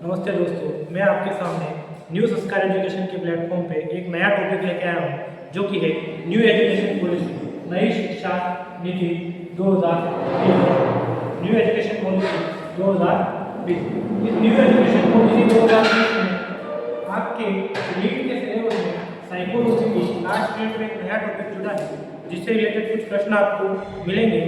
नमस्ते दोस्तों, मैं आपके सामने न्यू संस्कार एजुकेशन के प्लेटफॉर्म पे एक नया टॉपिक लेके आया हूँ जो कि है न्यू एजुकेशन पॉलिसी, नई शिक्षा नीति 2020। New education policy 2020। इस न्यू एजुकेशन पॉलिसी 2020 में आपके नीट के सिलेबस में साइकोलॉजी की लास्ट यूनिट में एक नया टॉपिक जुड़ा है जिससे रिलेटेड कुछ प्रश्न आपको मिलेंगे।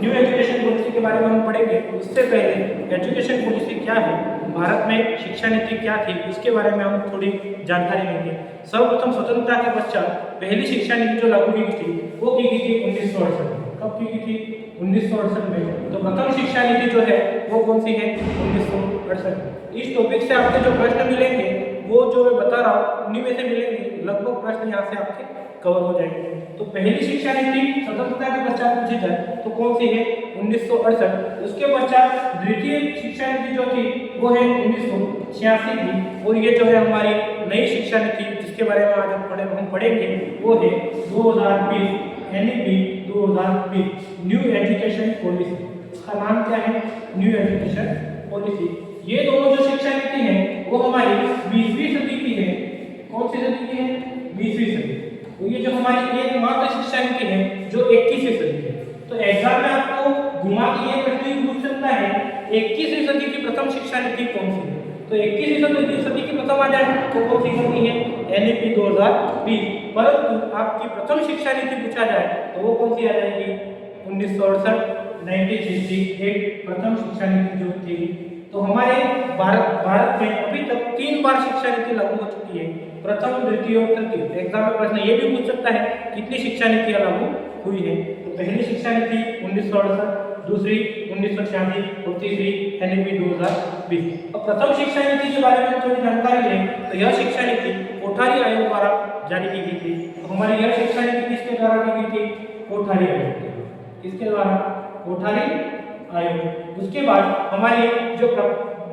न्यू एजुकेशन पॉलिसी के बारे में हम पढ़ेंगे। उससे पहले एजुकेशन पॉलिसी क्या है, भारत में शिक्षा नीति क्या थी, इसके बारे में हम थोड़ी जानकारी लेंगे। सर्वप्रथम स्वतंत्रता के पश्चात पहली शिक्षा नीति जो लागू की गई थी वो की गई थी 1968 में। कब की गई थी? 1968 में। तो प्रथम शिक्षा नीति जो है वो कौन सी है? 1968। इस टॉपिक से आपके जो प्रश्न मिलेंगे वो जो मैं बता रहा हूँ उन्हीं में से मिलेंगे। लगभग प्रश्न यहाँ से आपके कवर हो जाएंगे। तो पहली शिक्षा नीति स्वतंत्रता के पश्चात पूछी जाए तो कौन सी है? 1968। उसके पश्चात द्वितीय शिक्षा नीति जो थी वो है 1986 की। और ये जो है हमारी नई शिक्षा नीति जिसके बारे में आज हम पढ़ेंगे वो है 2020 NEP 2020 न्यू एजुकेशन पॉलिसी। इसका नाम क्या है? New education policy. ये दोनों जो शिक्षा नीति है वो हमारी 20वीं सदी की है। कौन सी सदी की है? 20वीं सदी। तो ये जो हमारी एकमात्र शिक्षा नीति है जो 21वीं सदी की है। तो एग्जाम में आपको घुमा के ये प्रश्न भी पूछ सकता है 21वीं सदी की प्रथम शिक्षा नीति कौन सी है? तो 21वीं सदी की प्रथम आ जाए तो कौन सी होती है? NEP 2020। परंतु आपकी प्रथम शिक्षा नीति पूछा जाए तो वो कौन सी आ जाएगी? 1968 प्रथम शिक्षा नीति जो थी। तो हमारे भारत में अभी तक 3 बार शिक्षा नीति लागू हो चुकी है, प्रथम, द्वितीय और तृतीय। एग्जाम में प्रश्न ये भी पूछ सकता है कितनी शिक्षा नीतियां लागू हुई है। तो पहली शिक्षा नीति 1968, दूसरी 1986 और तीसरी NEP 2020। अब प्रथम शिक्षा नीति के बारे में थोड़ी जानकारी लें तो यह शिक्षा नीति कोठारी आयोग द्वारा जारी की गई थी। तो हमारी यह शिक्षा नीति किसके द्वारा की गई थी? कोठारी आयोग। किसके द्वारा? कोठारी आयोग। उसके बाद हमारी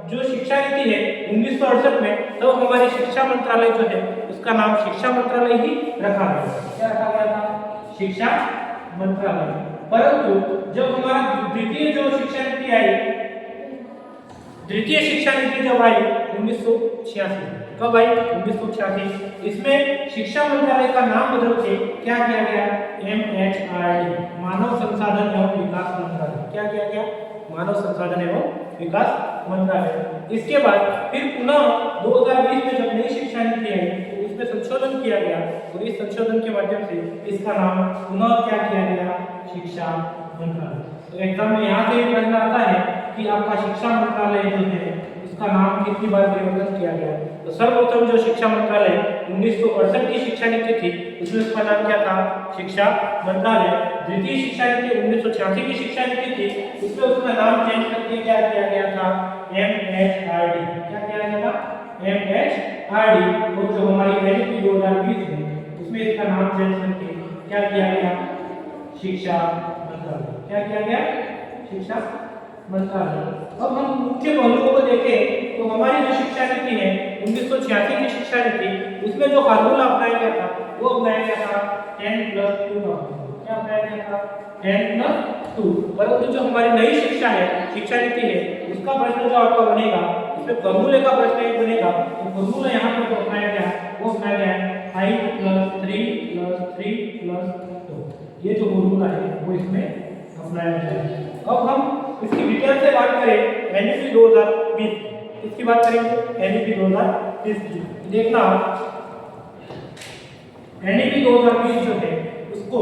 जो शिक्षा नीति है 1968 में, तो हमारी शिक्षा मंत्रालय जो है उसका नाम शिक्षा मंत्रालय ही रखा गया। क्या रखा गया था? शिक्षा मंत्रालय। परंतु जब हमारा द्वितीय जो शिक्षा नीति आई, द्वितीय शिक्षा नीति जब आई 1986। कब आई? 1986। इसमें शिक्षा मंत्रालय का नाम बदल के क्या किया गया? MHRD, मानव संसाधन एवं विकास मंत्रालय। क्या किया गया? मानव संसाधन एवं विकास मंत्रालय। इसके बाद फिर पुनः 2020 में जब नई शिक्षा नीति आई तो इसमें संशोधन किया गया और इस संशोधन के माध्यम से इसका नाम पुनः क्या किया गया? शिक्षा मंत्रालय। तो एग्जाम में यहाँ से प्रश्न आता है कि आपका शिक्षा मंत्रालय जो है उसका नाम कितनी बार परिवर्तन किया गया? तो सर्वप्रथम जो शिक्षा मंत्रालय 1968 की शिक्षा नीति थी उसमें उसका नाम क्या था? शिक्षा मंत्रालय। द्वितीय शिक्षा नीति 1986 की शिक्षा नीति थी, उसमें उसका नाम चेंज करके क्या किया गया था? MHRD। क्या किया गया था? MHRD। और जो हमारी NEP 2020 है उसमें इसका नाम चेंज करके क्या किया गया? शिक्षा मंत्रालय। क्या किया गया? शिक्षा मंत्रालय। अब हम मुख्य पहलुओं को देखें तो हमारी जो शिक्षा नीति है 1986 की शिक्षा नीति, उसमें जो फार्मूला अपनाया गया था वो अपनाया गया था 10+2 का। क्या अपनाया गया था? 10+2। परंतु जो हमारी नई शिक्षा है, शिक्षा नीति है, उसका प्रश्न जो आपका बनेगा इसमें फॉर्मूले का प्रश्न एक बनेगा। तो फॉर्मूला यहाँ पर जो अपनाया गया वो अपनाया गया है 5+3+3+2। ये जो फॉर्मूला है वो इसमें अपनाया गया है। अब हम इसकी डिटेल से बात करें NEP 2020। इसकी बात करेंगे NEP 2020 की। देखना NEP 2020 जो है उसको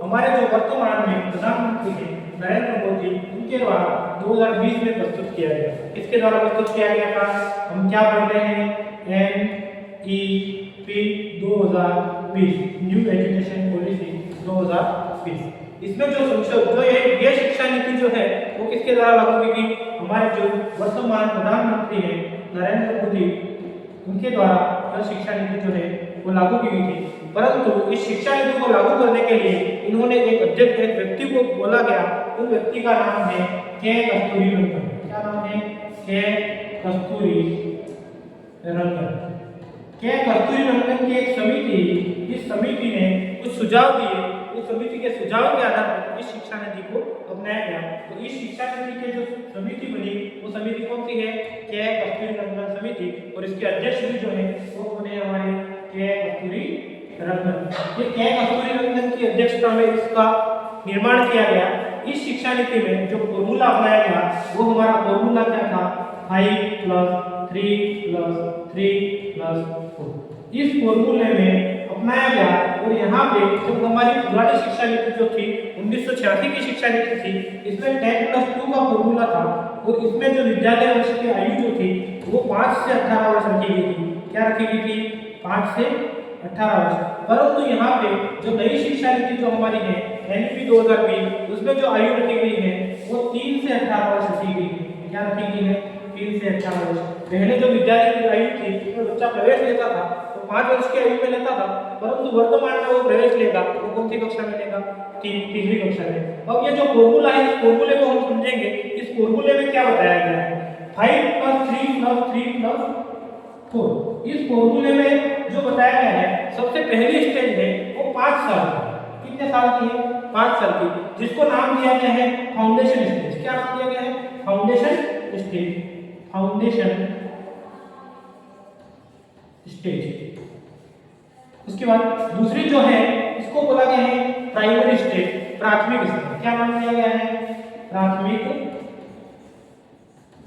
हमारे जो वर्तमान में प्रधानमंत्री हैं नरेंद्र मोदी, उनके द्वारा 2020 में प्रस्तुत किया गया। किसके द्वारा प्रस्तुत किया गया था? हम क्या पढ़ रहे हैं? NEP 2020 new education policy 2020। इसमें जो ये शिक्षा नीति जो है वो किसके द्वारा लागू की गई? हमारे जो वर्तमान प्रधानमंत्री हैं नरेंद्र मोदी, उनके द्वारा यह शिक्षा नीति जो है वो लागू की गई थी। परंतु इस शिक्षा नीति को लागू करने के लिए इन्होंने एक व्यक्ति को बोला गया। उस व्यक्ति का नाम है के कस्तूरी रंगन। क्या नाम है? के कस्तूरी रंगन। के कस्तूरी रंगन की एक समिति, इस समिति ने कुछ सुझाव दिए उस समिति के सुझाव के आधार पर इस शिक्षा नीति को अपनाया गया। तो इस शिक्षा नीति के जो समिति बनी वो समिति कौन सी है? के कस्तूरीरंगन समिति। और इसके अध्यक्ष भी जो है वो बने हमारे के कस्तूरीरंगन। ये के कस्तूरीरंगन की अध्यक्षता में इसका निर्माण किया गया। इस शिक्षा नीति में जो फॉर्मूला अपनाया गया वो हमारा फॉर्मूला क्या था? 5 + 3 + 3 + 4। इस फॉर्मूले में अपनाया गया। और यहाँ पे जब हमारी पुरानी शिक्षा नीति जो थी 1986 की शिक्षा नीति थी, इसमें 10 + 2 का फॉर्मूला था। और इसमें जो विद्यालय वर्ष की आयु जो थी वो 5 से 18 वर्ष रखी गई थी। क्या रखी गई थी? 5 से 18 वर्ष। परंतु यहाँ पे जो नई शिक्षा नीति जो हमारी है NEP 2020, उसमें जो आयु रखी गई है वो 3 से 18 वर्ष रखी गई है। क्या रखी गई है? 3 से 18 वर्ष। पहले जो विद्यालय की आयु थी उसमें बच्चा प्रवेश लेता था तो 5 वर्ष की आयु में लेता था, परंतु वर्तमान में वो प्रवेश लेगा वो कौन सी कक्षा में लेगा? तीसरी कक्षा में। अब ये जो फॉर्मूला है इस फॉर्मूले को हम समझेंगे। इस फॉर्मूले में क्या बताया गया है? 5 + 3 + 3 + 4। इस फॉर्मूले में जो बताया गया है सबसे पहली स्टेज है वो 5 साल की। कितने साल की है? 5 साल की, जिसको नाम दिया गया है फाउंडेशन स्टेज। क्या नाम दिया गया है? Foundation stage. Foundation stage. उसके बाद दूसरी जो है इसको बोला गया है प्राइमरी स्टेज, प्राथमिक स्तर। क्या नाम दिया गया है? प्राथमिक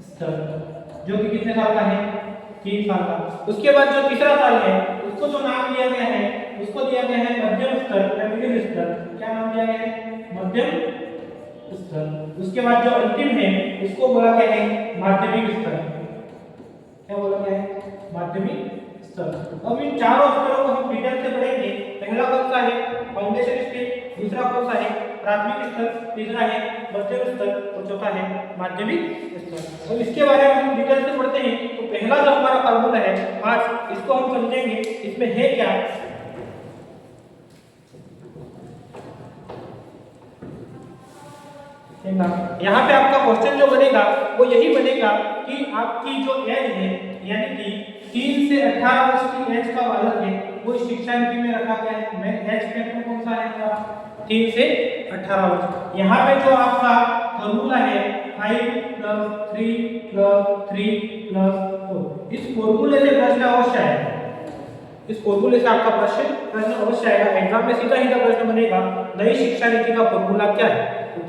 स्तर, जो कि कितने साल का है? 3 साल का। उसके बाद जो तीसरा साल है उसको जो नाम दिया गया है उसको दिया गया है मध्यम स्तर या मिडिल स्तर। क्या नाम दिया गया है? मध्यम स्तर। उसके बाद जो अंतिम है उसको बोला गया है माध्यमिक स्तर। क्या बोला गया है? माध्यमिक स्तर। अब इन चारों स्तरों को हम डिटेल से पढ़ेंगे। पहला कौन सा है? Foundation stage. दूसरा कौन सा है? प्राथमिक स्तर। तीसरा है मध्यम स्तर और चौथा है माध्यमिक स्तर। अब इसके बारे में हम डिटेल से पढ़ते हैं। तो पहला जो हमारा फार्मूला है 5, इसको हम समझेंगे। इसमें है क्या? यहाँ पे आपका क्वेश्चन जो बनेगा वो यही बनेगा कि आपकी जो एज है यानी कि 3 से 18 वर्ष की एज का बालक है वो शिक्षा नीति में रखा गया है। मैं एज फैक्टर कौन सा है हमारा? 3 से 18 वर्ष। यहाँ पे जो आपका फॉर्मूला है 5 + 3 + 3 + 4। इस फॉर्मूले से प्रश्न अवश्य आएगा। इस फॉर्मूले से आपका प्रश्न अवश्य आएगा। एग्जाम में सीधा प्रश्न बनेगा नई शिक्षा नीति का फॉर्मूला क्या है?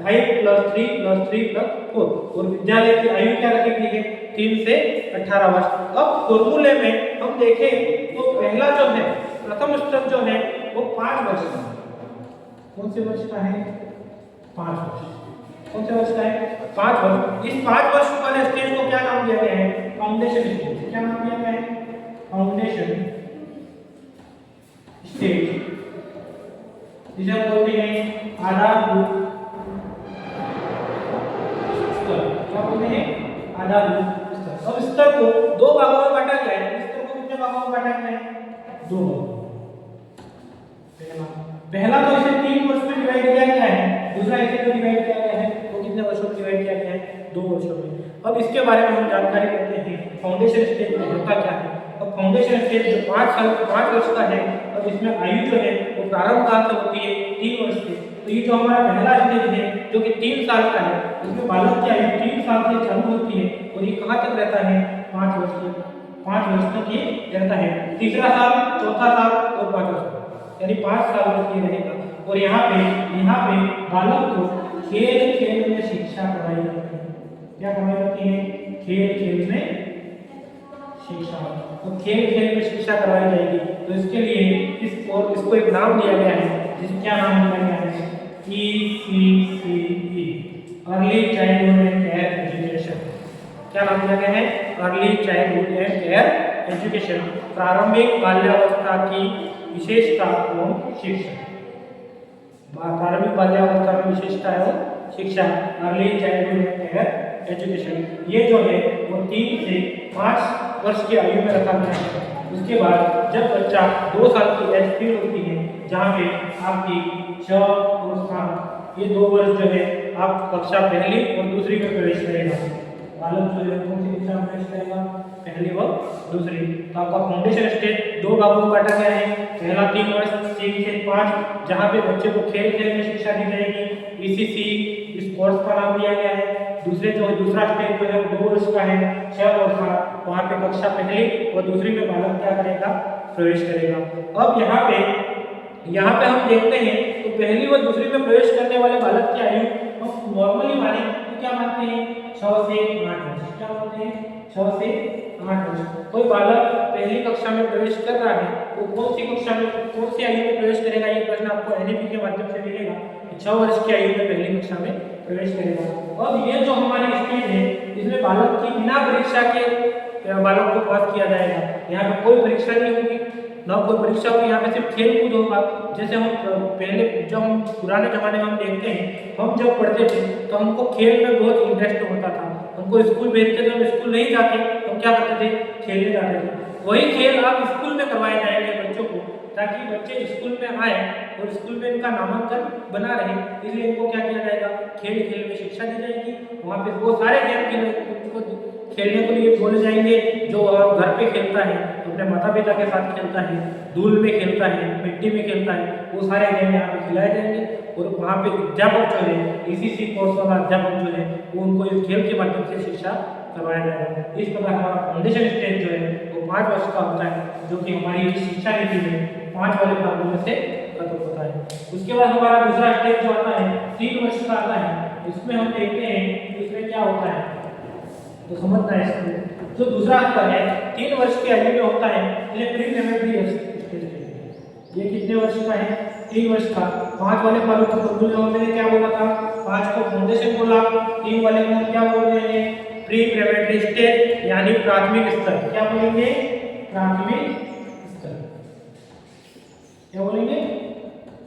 5 + 3 + 3 + 4। और विद्यालय की आयु क्या रखी गई है? 3 से 18 वर्ष। अब फॉर्मूले में हम देखें तो पहला जो है प्रथम स्तर जो है वो 5 वर्ष का है। कौन से वर्ष का है? 5 वर्ष। कौन से वर्ष का है? 5 वर्ष। इस 5 वर्ष वाले स्टेज को क्या नाम दिया गया है? Foundation stage. क्या नाम दिया गया है? फाउंडेशन स्टेज, जिसे हम बोलते हैं आधारभूत स्तर। क्या बोलते हैं? आधारभूत स्तर। अब स्तर को 2 भागों में बांटा गया है। स्तर को कितने भागों में बांटा गया है? 2 भागों। पहला तो इसे 3 वर्ष में डिवाइड किया गया है, दूसरा इसे जो डिवाइड किया गया है वो कितने वर्षों में डिवाइड किया गया है? 2 वर्षों में। अब इसके बारे में हम जानकारी लेते हैं फाउंडेशन स्टेज में होता क्या है। अब फाउंडेशन स्टेज जो 5 वर्ष का है, अब इसमें आयु जो है वो प्रारंभ काल से होती है 3 वर्ष से। तो ये जो हमारा पहला स्टेज है जो कि 3 साल का है, उसमें बालक की आयु 3 साल से चालू होती है और ये कहाँ तक रहता है? 5 वर्ष तक ये रहता है। तीसरा साल, चौथा साल और 5वां साल, यानी 5 साल तक ये रहेगा। और यहाँ पे बालक को खेल में शिक्षा कराई जाती है। क्या कराई जाती है? खेल में शिक्षा। तो खेल में शिक्षा कराई जाएगी। तो इसके लिए इसको एक नाम दिया गया है, जिसका क्या नाम दिया गया है? ECCE, early childhood and care education. क्या नाम दिया गया है? Early childhood and care education, प्रारंभिक बाल्यावस्था की विशेषता एवं शिक्षा। प्रारंभिक बाल्यावस्था में विशेषता एवं शिक्षा, early childhood and care education. ये जो है वो 3 से 5 वर्ष की आयु में रखा गया है। उसके बाद जब बच्चा 2 साल की एज फिर होती है, जहाँ पे आपकी 6 और 7 ये 2 वर्ष जो है आप कक्षा पहली और दूसरी में प्रवेश करेगा। बालक जो है कौन सी कक्षा में प्रवेश करेगा, पहली व दूसरी। तो आपका फाउंडेशन स्टेज दो भागों में बांटा गया है। पहला 3 वर्ष 3 से 5 जहाँ पे बच्चे को खेल खेल में शिक्षा दी जाएगी, ईसीसी इस कोर्स का नाम दिया गया है। दूसरे जो है दूसरा स्टेज जो है 2 वर्ष का है, 6 वर्ष का, वहाँ पे कक्षा पहली और दूसरी में बालक क्या करेगा, प्रवेश करेगा। अब यहाँ पे हम देखते हैं तो पहली व दूसरी में प्रवेश करने वाले बालक की आयु हम नॉर्मली माने तो क्या मानते हैं, 6 से 8 वर्ष। क्या मानते हैं, 6 से 8 वर्ष। कोई बालक पहली कक्षा में प्रवेश कर रहा है वो कौन सी कक्षा में, कौन सी आयु में प्रवेश करेगा, ये प्रश्न आपको एनईपी के माध्यम से मिलेगा। 6 वर्ष की आयु में पहली कक्षा में प्रवेश करेगा। अब ये जो हमारी स्टेज है इसमें बालक की बिना परीक्षा के बालक को पास किया जाएगा। यहाँ पे कोई परीक्षा नहीं होगी, ना कोई परीक्षा होगी, यहाँ पे सिर्फ खेल कूद होगा। जैसे हम पहले जब हम पुराने जमाने में हम देखते हैं, हम जब पढ़ते थे तो हमको खेल में बहुत इंटरेस्ट होता था। हमको स्कूल भेजते थे, हम स्कूल नहीं जाते तो क्या करते थे, खेलने जाते थे। वही खेल आप स्कूल में करवाए जाएंगे बच्चों को, ताकि बच्चे स्कूल में आए और स्कूल में इनका नामांकन बना रहे। इसलिए इनको क्या किया जाएगा, खेल खेल में शिक्षा दी जाएगी। वहाँ पे वो सारे गेम खेलने के लिए बोले जाएंगे जो घर पे खेलता है, अपने माता पिता के साथ खेलता है, धूल में खेलता है, मिट्टी में खेलता है, वो सारे गेम यहाँ पे खिलाए जाएंगे। और वहाँ पे अध्यापक जो है, ईसीसी कोर्स वाला अध्यापक जो है वो उनको इस खेल के माध्यम से शिक्षा करवाया जाएगा। इस प्रकार हमारा फाउंडेशन स्टेज जो है वो 5 वर्ष का होता है, जो कि हमारी शिक्षा नीति में 5 वाले भागों में से खत्म होता है। उसके बाद हमारा दूसरा स्टेज जो आता है 3 वर्ष का आता है। इसमें हम देखते हैं इसमें क्या होता है, तो समझना है इसको। जो दूसरा स्तर है 3 वर्ष की आयु में होता है, ये प्री प्राइमरी स्टेज है। ये कितने वर्ष का है, 3 वर्ष का। 5 वाले बालक को हमने क्या बोला था, 5 को फाउंडेशन बोला, 3 वाले को क्या बोल रहे हैं, प्री प्राइमरी स्टेज यानी प्राथमिक स्तर। क्या बोलेंगे, प्राथमिक स्तर। क्या बोलेंगे,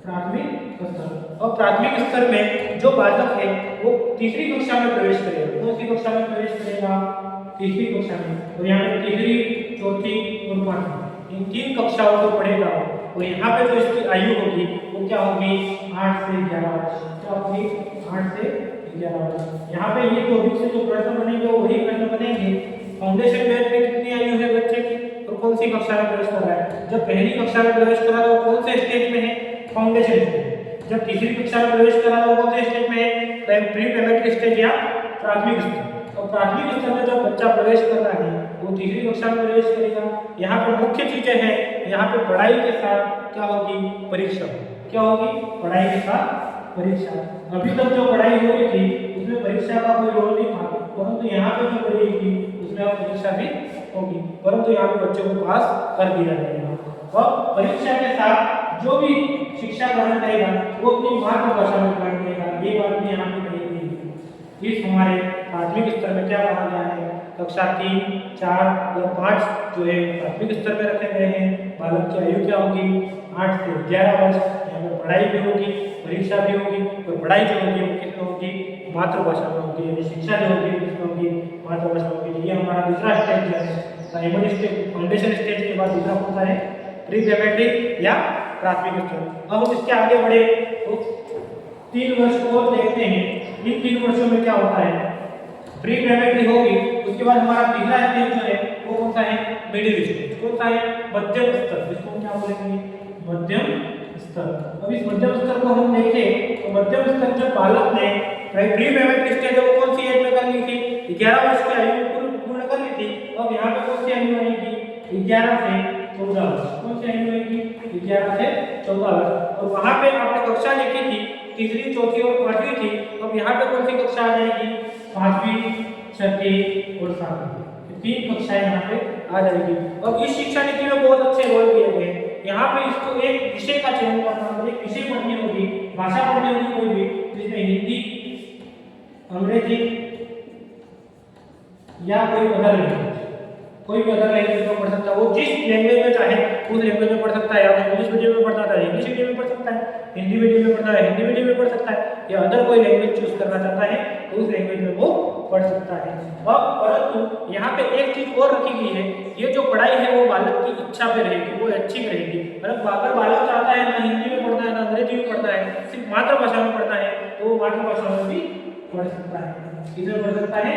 प्राथमिक स्तर। और प्राथमिक स्तर में जो बालक है वो तीसरी कक्षा में प्रवेश करेगा। कौन सी कक्षा में प्रवेश करेगा, तीसरी कक्षा में। और यहाँ पे तीसरी, चौथी और पांचवी इन 3 कक्षाओं को पढ़ेगा। और यहाँ पे जो इसकी आयु होगी वो क्या होगी, 8 से 11 वर्ष। क्या होगी, 8 से 11 वर्ष। यहाँ पे ये टॉपिक से जो प्रश्न बनेंगे वो वही प्रश्न बनेंगे। फाउंडेशन बेस में कितनी आयु है बच्चे की और कौन सी कक्षा में प्रवेश कर रहा है। जब पहली कक्षा में प्रवेश कर रहा है वो कौन से स्टेज में है, फाउंडेशन स्टेज। जब तीसरी कक्षा में प्रवेश कर रहा है वो कौन से स्टेज में है, प्री प्राइमरी स्टेज या प्राथमिक स्तर। और प्राथमिक स्तर में जब बच्चा प्रवेश कर रहा है वो तीसरी कक्षा में प्रवेश करेगा। यहाँ पर मुख्य चीजें हैं, यहाँ पे पढ़ाई के साथ क्या होगी, परीक्षा। क्या होगी, पढ़ाई के साथ परीक्षा। अभी तक जो पढ़ाई हो रही थी उसमें परीक्षा का कोई रोल नहीं था, परंतु यहाँ पे जो पढ़ाई थी उसमें अब परीक्षा भी होगी, परंतु यहाँ पे बच्चों को पास कर दिया जाएगा। और परीक्षा के साथ जो भी शिक्षा ग्रहण करेगा वो अपनी मातृभाषा में ग्रहण करेगा। ये बात भी यहाँ पे कही गई है। इस हमारे प्राथमिक स्तर में क्या कहा गया है, कक्षा 3, 4 और 5 जो है प्राथमिक स्तर में रखे गए हैं। बालक की आयु क्या होगी, 8 से 11 वर्ष। यहाँ पर पढ़ाई भी होगी, परीक्षा भी होगी। और पढ़ाई जो होगी वो किसमें होगी, मातृभाषा में होगी, यानी शिक्षा जो होगी किसमें होगी, मातृभाषा में होगी। ये हमारा दूसरा स्टेज है, प्राइमरी स्टेज, फाउंडेशन स्टेज के बाद दूसरा कौन सा है, प्री प्राइमरी या प्राथमिक स्तर। अब हम इसके आगे बढ़े तो 3 वर्ष और देखते हैं। इन 3 वर्षों में क्या होता है, प्री प्राइमरी होगी, उसके बाद हमारा तीसरा स्टेज जो है वो कौन सा है, मिडिल स्टेज। कौन सा है, मध्यम स्तर। जिसको हम क्या बोलेंगे, मध्यम स्तर। अब इस मध्यम स्तर को हम देखें तो मध्यम स्तर जब बालक ने प्री प्राइमरी स्टेज वो कौन सी एज में कर ली थी, 11 वर्ष की आयु पूर्ण कर ली थी। अब यहाँ पे कौन सी आयु आएगी, 11 से 14 वर्ष। कौन सी आयु आएगी, 11 से 14 वर्ष। और वहाँ पे आपने कक्षा लिखी थी, तीसरी, चौथी और पांचवी थी। अब यहाँ पे कौन सी कक्षा आ जाएगी, 5वीं, 6वीं और 7वीं। 3 कक्षाएं यहाँ पे आ जाएगी। अब इस शिक्षा नीति में बहुत अच्छे रोल दिए गए हैं। यहाँ पे इसको एक विषय का चयन करना, एक विषय पढ़नी होगी, भाषा पढ़नी होगी कोई भी, जिसमें हिंदी, अंग्रेजी या कोई अदर लैंग्वेज, कोई भी अदर लैंग्वेज में पढ़ सकता है। वो जिस लैंग्वेज में चाहे उस लैंग्वेज में पढ़ सकता है। या इंग्लिश मीडियम में पढ़ता है इंग्लिश मीडियम में पढ़ सकता है, हिंदी मीडियम में पढ़ता है हिंदी मीडियम में पढ़ सकता है, या अदर कोई लैंग्वेज चूज करना चाहता है तो उस लैंग्वेज में वो पढ़ सकता है। और परंतु यहाँ पे एक चीज और रखी गई है, ये जो पढ़ाई है वो बालक की इच्छा पे रहेगी, वो अच्छी रहेगी। अगर बालक चाहता है ना हिंदी में पढ़ना है ना अंग्रेजी में पढ़ना है, सिर्फ मातृभाषा में पढ़ना है, तो वो मातृभाषा में भी पढ़ सकता है। किधर पढ़ सकता है?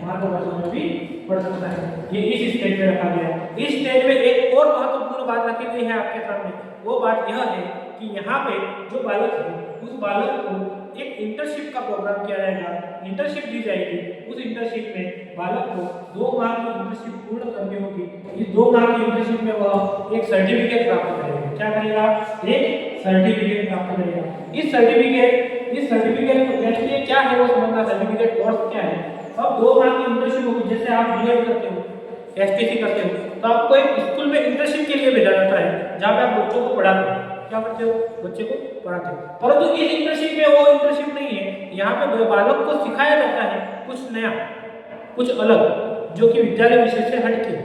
मातृभाषा में भी पढ़ सकता है। ये इस स्टेज में रखा गया है। इस स्टेज में एक और महत्वपूर्ण बात रखी गई है आपके सामने। वो बात यह है कि यहाँ पे जो बालक है उस बालक को एक इंटर्नशिप का प्रोग्राम किया जाएगा, इंटर्नशिप दी जाएगी। उस इंटर्नशिप में बालक को 2 माह की इंटर्नशिप पूर्ण करनी होगी। इस 2 माह की इंटर्नशिप में वह एक सर्टिफिकेट प्राप्त करेगा। क्या करेगा? एक सर्टिफिकेट प्राप्त करेगा। इस सर्टिफिकेट को देखिए क्या है वो समझना, सर्टिफिकेट कोर्स क्या है। अब 2 माह की इंटर्नशिप होगी। जैसे आप बीएड करते हो, एसटीसी करते हो, तो आपको एक स्कूल में इंटर्नशिप के लिए भेजा जाता है जहाँ पे आप बच्चों को पढ़ाते हो। क्या करते हो? बच्चे को पढ़ाते हो। परंतु इस इंटर्नशिप में वो इंटर्नशिप नहीं है। यहाँ पे बालक को सिखाया जाता है कुछ नया, कुछ अलग, जो कि विद्यालय विषय से हटके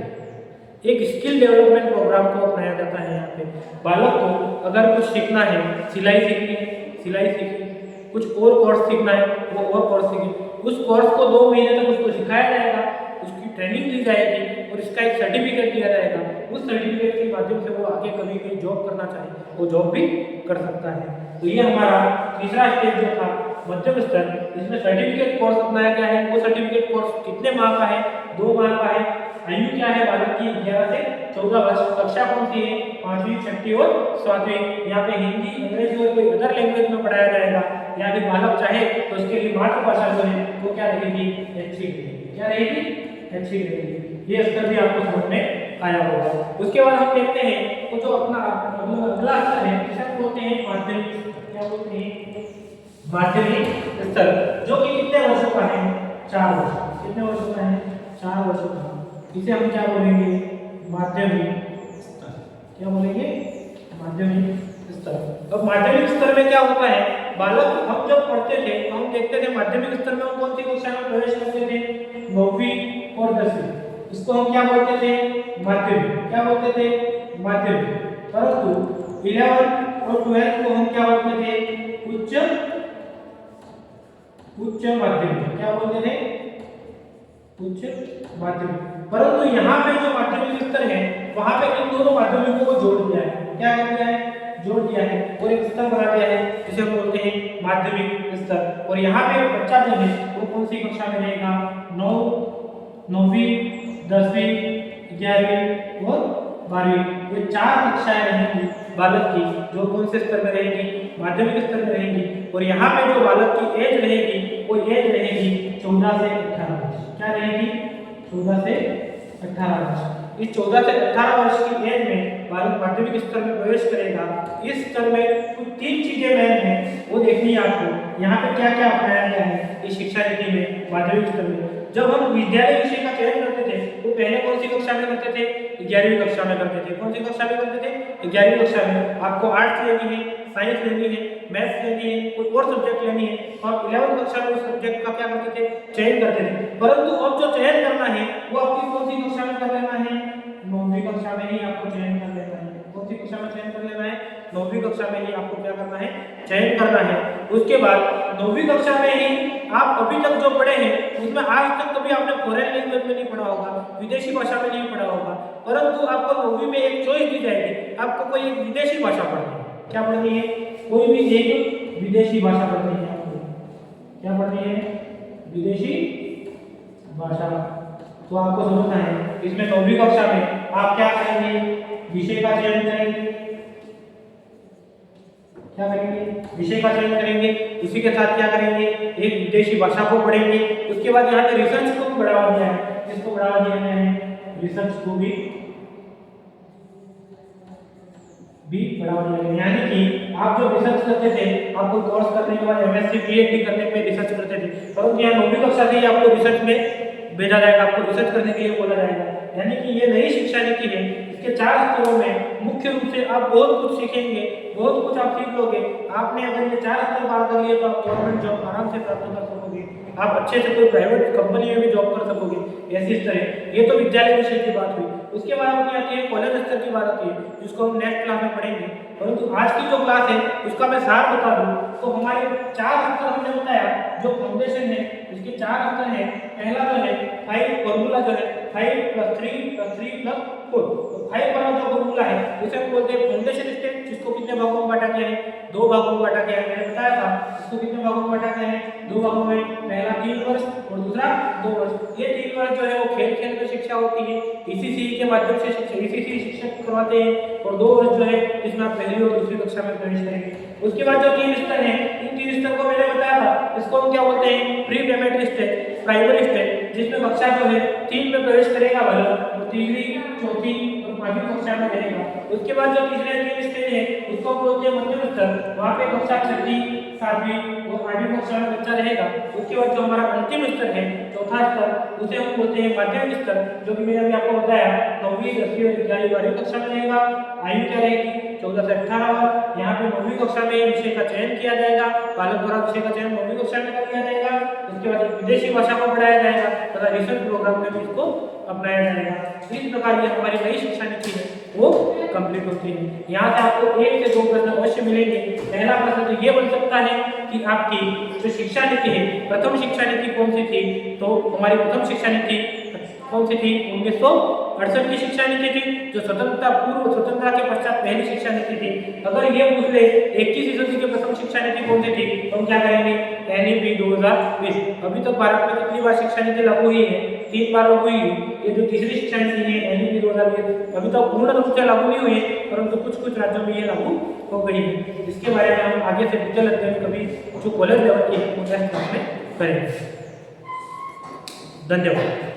एक स्किल डेवलपमेंट प्रोग्राम को अपनाया जाता है। यहाँ पे बालक को अगर कुछ सीखना है, सिलाई सीखनी है, सिलाई सीखे, कुछ और कोर्स सीखना है, वो और कोर्स सीखे। उस कोर्स को 2 महीने तक उसको सिखाया जाएगा, उसकी ट्रेनिंग दी जाएगी और इसका एक सर्टिफिकेट दिया जाएगा। उस सर्टिफिकेट के माध्यम से वो आगे कभी कोई जॉब करना चाहे वो जॉब भी कर सकता है। तो ये हमारा तीसरा स्टेज जो था मध्यम स्तर, इसमें सर्टिफिकेट कोर्स अपनाया गया है। वो सर्टिफिकेट कोर्स कितने माह का है? 2 माह का है। आयु क्या है बालक की? 11 से 14 वर्ष। कक्षा कौन सी है? 5वीं, 6वीं और 7वीं। यहाँ पे हिंदी, अंग्रेजी और कोई अदर लैंग्वेज में पढ़ाया जाएगा। या फिर बालक चाहे तो उसके लिए मातृभाषा जो है वो क्या रहेगी? अच्छी रहेगी। क्या रहेगी? अच्छी रहेगी। ये स्तर भी आपको समझ में आया होगा। उसके बाद हम देखते हैं तो जो अपना अगला स्तर है जिसे हम बोलते हैं माध्यमिक। क्या बोलते हैं? माध्यमिक स्तर, जो कि कितने वर्षों का है? 4 वर्ष। कितने वर्षों का है? 4 वर्षों का। इसे हम क्या बोलेंगे? माध्यमिक स्तर। क्या बोलेंगे? माध्यमिक स्तर। अब माध्यमिक स्तर में क्या होता है? बालक हम जब पढ़ते थे हम देखते थे माध्यमिक स्तर में हम कौन सी कक्षा में प्रवेश करते थे? 9वीं और 10वीं। इसको हम क्या बोलते थे? माध्यमिक। क्या बोलते थे? माध्यमिक। परंतु 11 और 12 को हम क्या बोलते थे? उच्च माध्यमिक। क्या बोलते थे? उच्च माध्यमिक। परंतु यहाँ पे जो माध्यमिक स्तर है वहां पे इन दोनों माध्यमिकों को जोड़ दिया है। क्या कर दिया है? जोड़ दिया है और एक स्तर बना दिया है जिसे हम बोलते हैं माध्यमिक स्तर। और यहाँ पे बच्चा जो है वो कौन सी कक्षा में रहेगा? 9वीं, 10वीं, 11वीं और 12वीं। ये 4 कक्षाएं रहेंगी बालक की, जो कौन से स्तर में रहेंगी? माध्यमिक स्तर में रहेंगी। और यहाँ पे जो बालक की एज रहेगी वो एज रहेगी 14 से 18 वर्ष। क्या रहेगी? 14 से 18 वर्ष। इस 14 से 18 वर्ष की एज में बालक माध्यमिक स्तर में प्रवेश करेगा। इस स्तर में कुछ 3 चीजें मेन हैं वो देखनी है आपको। यहाँ पे क्या क्या अपनाया गया है इस शिक्षा नीति में माध्यमिक स्तर में। जब हम विद्यालय विषय का चयन करते थे तो पहले कौन सी कक्षा में करते थे? 11वीं कक्षा में करते थे। कौन सी कक्षा में करते थे? 11वीं कक्षा में। आपको आर्ट्स लेनी है, साइंस लेनी है, मैथ्स लेनी है, कोई और सब्जेक्ट लेनी है, और 11वीं कक्षा में उस सब्जेक्ट का क्या करते थे? चयन करते थे। परंतु अब जो चयन करना है वो आपकी कौन सी कक्षा में कर लेना है? 9वीं कक्षा में ही आपको चयन कर लेना है। कौन सी कक्षा में चयन कर लेना है? 9वीं कक्षा में ही आपको क्या करना है? चयन करना है। उसके बाद 9वीं कक्षा में ही आप अभी तक जो पढ़े हैं उसमें आज तक कभी आपने फॉरेन लैंग्वेज में नहीं पढ़ा होगा, विदेशी भाषा में नहीं पढ़ा होगा। परंतु आपको 9वीं में एक चॉइस दी जाएगी, आपको कोई एक विदेशी भाषा पढ़नी है। क्या पढ़नी है? कोई भी एक विदेशी भाषा पढ़नी है आपको। क्या पढ़नी है? विदेशी भाषा। तो आपको समझना है इसमें 9वीं कक्षा में आप क्या करेंगे? विषय का चयन करेंगे। क्या करेंगे? विषय का चयन करेंगे। उसी के साथ क्या करेंगे? एक विदेशी भाषा को पढ़ेंगे। उसके बाद यहाँ पे रिसर्च को भी बढ़ावा दिया है। इसको बढ़ावा दिया गया है, रिसर्च को भी बढ़ावा दिया गया। यानी कि आप जो रिसर्च करते थे, आपको कोर्स करने के बाद एमएससी पीएचडी करने पे रिसर्च करते थे, परंतु यहाँ 9वीं कक्षा से ही आपको रिसर्च में भेजा जाएगा, आपको रिसर्च करने के लिए बोला जाएगा। यानी कि ये नई शिक्षा नीति है। इसके 4 स्तरों में मुख्य रूप से आप बहुत कुछ सीखेंगे, बहुत कुछ आप सीख लोगे। आपने अगर ये 4 स्तर पार कर लिए तो आप गवर्नमेंट जॉब आराम से प्राप्त कर सकोगे। आप अच्छे से कोई प्राइवेट कंपनी में भी जॉब कर सकोगे। ऐसी स्तर है। ये तो विद्यालय विषय की बात हुई। उसके बाद अपनी आती है कॉलेज स्तर की बात आती है, जिसको हम नेक्स्ट क्लास में पढ़ेंगे। परंतु आज की जो क्लास है उसका मैं सार बता दूं तो हमारे 4 स्तर हमने बताया। जो फाउंडेशन है उसके 4 स्तर हैं। पहला जो है 5 फॉर्मूला जो है 5 + 3 + 3 + 4। तो 5 वाला जो फॉर्मूला है उसे हम बोलते हैं फाउंडेशन स्टेज, जिसको कितने भागों में बांटा गया है? 2 भागों में बांटा गया है। मैंने बताया था इसको कितने भागों में बांटा गया है? 2 भागों में। पहला 3 वर्ष और दूसरा 2 वर्ष। ये 3 वर्ष जो है वो खेल खेल में शिक्षा होती है, ईसीसी के माध्यम से शिक्षा ईसीसी शिक्षक करवाते हैं, और 2 वर्ष जो है इसमें आप पहली और दूसरी कक्षा में प्रवेश करेंगे। उसके बाद जो 3 स्तर हैं, इन 3 स्तर को मैंने बताया था, इसको हम क्या बोलते हैं? Pre primary stage, primary stage, जिसमें बच्चा जो है 3 में प्रवेश करेगा भला, और तीसरी, चौथी और 5वीं कक्षा में रहेगा। उसके बाद जो तीसरे 3 स्टेज है उसको बोलते हैं मध्यम स्तर, वहाँ पे कक्षा 6वीं, 7वीं और 8वीं कक्षा में बच्चा रहेगा। उसके बाद जो हमारा अंतिम स्तर है, चौथा स्तर, उसे हम बोलते हैं माध्यमिक स्तर, जो कि मैंने अभी आपको बताया 9वीं, 10वीं और 11वीं, 12वीं कक्षा में रहेगा। आयु क्या रहेगी? 14 से 18 वर्ष। यहाँ पे 9वीं कक्षा में विषय का चयन किया जाएगा, पालक द्वारा विषय का चयन 9वीं कक्षा में कर लिया जाएगा। उसके बाद विदेशी भाषा को पढ़ाया जाएगा तथा रिसर्च प्रोग्राम में भी इसको अपनाया जाएगा। इस प्रकार ये हमारी नई शिक्षा नीति है वो कंप्लीट होती है। यहाँ से आपको 1 से 2 प्रश्न अवश्य मिलेंगे। पहला प्रश्न तो ये बन सकता है कि आपकी जो शिक्षा नीति है, प्रथम शिक्षा नीति कौन सी थी? तो हमारी प्रथम शिक्षा नीति कौन सी थी? 1968 की शिक्षा नीति थी, जो स्वतंत्रता पूर्व, स्वतंत्रता के पश्चात पहली शिक्षा नीति थी। अगर ये पूछ ले 21वीं सदी की प्रथम शिक्षा नीति कौन सी थी, तो हम क्या करेंगे? एनईपी 2020। अभी तक भारत में कितनी बार शिक्षा नीति लागू हुई है? 3 बार लागू हुई है। ये जो तीसरी शिक्षा नीति है एनईपी 2020, अभी तक पूर्ण रूप से लागू नहीं हुई है, परंतु कुछ कुछ राज्यों में ये लागू हो गई है। इसके बारे में हम आगे से डिटेल अध्ययन कभी जो कॉलेज लेवल की है वो नेक्स्ट क्लास में करेंगे। धन्यवाद।